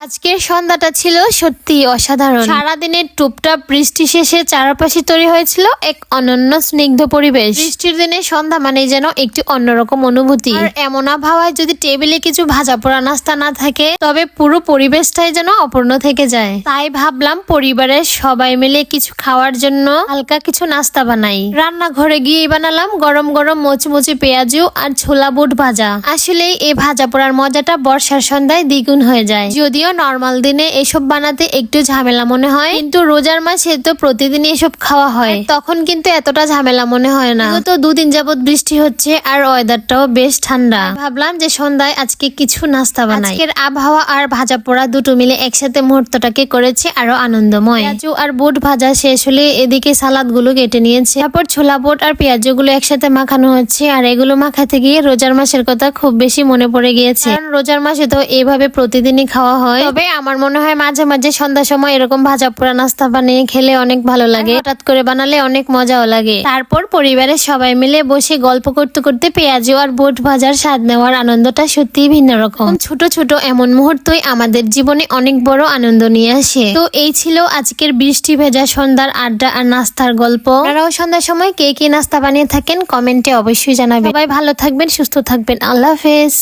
আজকের সন্ধ্যাটা ছিল সত্যি অসাধারণ। সারাদিনের টুপটাপ বৃষ্টি শেষে চারপাশে তৈরি হয়েছিল এক অনন্য স্নিগ্ধ পরিবেশ। বৃষ্টির দিনে সন্ধ্যা মানে যেন একটি অন্যরকম অনুভূতি। আর এমন আবহাওয়ায় যদি টেবিলে কিছু ভাজা পোড়া নাস্তা না থাকে তবে পুরো পরিবেশটাই যেন অপূর্ণ থেকে যায়। তাই ভাবলাম পরিবারের সবাই মিলে কিছু খাওয়ার জন্য হালকা কিছু নাস্তা বানাই। রান্নাঘরে গিয়ে বানালাম গরম গরম মুচমুচে পেঁয়াজু আর ছোলা বুট ভাজা। আসলে এই ভাজা পোড়ার মজাটা বর্ষার সন্ধ্যায় দ্বিগুণ হয়ে যায়। যদিও নরমাল দিনে এসব বানাতে একটু ঝামেলা মনে হয়, কিন্তু রোজার মাসে তো প্রতিদিনই এসব খাওয়া হয়, তখন কিন্তু এতটা ঝামেলা মনে হয় না। তো দুদিন যাবত বৃষ্টি হচ্ছে আর ওয়েদারটাও বেশ ঠান্ডা। ভাবলাম যে সন্ধ্যায় আজকে কিছু নাস্তা বানাই। আজকের আবহাওয়া আর ভাজা পোড়া দুটো মিলে একসাথে মুহূর্তটাকে করেছে আরো আনন্দময়। পেঁয়াজু আর বুট ভাজা শেষ হলে এদিকে সালাদ গুলো কেটে নিয়েছে, তারপর ছোলা বুট আর পেঁয়াজু গুলো একসাথে মাখানো হচ্ছে। আর এগুলো মাখাতে গিয়ে রোজার মাসের কথা খুব বেশি মনে পড়ে গিয়েছে, কারণ রোজার মাসে তো এইভাবে প্রতিদিনই খাওয়া হয়। তবে আমার মনে হয় মাঝে মাঝে সন্ধ্যার সময় এরকম ভাজা পোড়া নাস্তা বানিয়ে খেলে অনেক ভালো লাগে। হঠাৎ করে বানালে অনেক মজাও লাগে। তারপর পরিবারের সবাই মিলে বসে গল্প করতে করতে পেঁয়াজু আর বুট ভাজার স্বাদ নেওয়ার আনন্দটা সত্যি ভিন্ন রকম। ছোট ছোট এমন মুহূর্তই আমাদের জীবনে অনেক বড় আনন্দ নিয়ে আসে। তো এই ছিল আজকের বৃষ্টি ভেজা সন্ধ্যার আড্ডা আর নাস্তার গল্প। আপনারাও সন্ধ্যার সময় কে কে নাস্তা বানিয়ে থাকেন কমেন্টে অবশ্যই জানাবেন। সবাই ভালো থাকবেন, সুস্থ থাকবেন। আল্লাহ হাফেজ।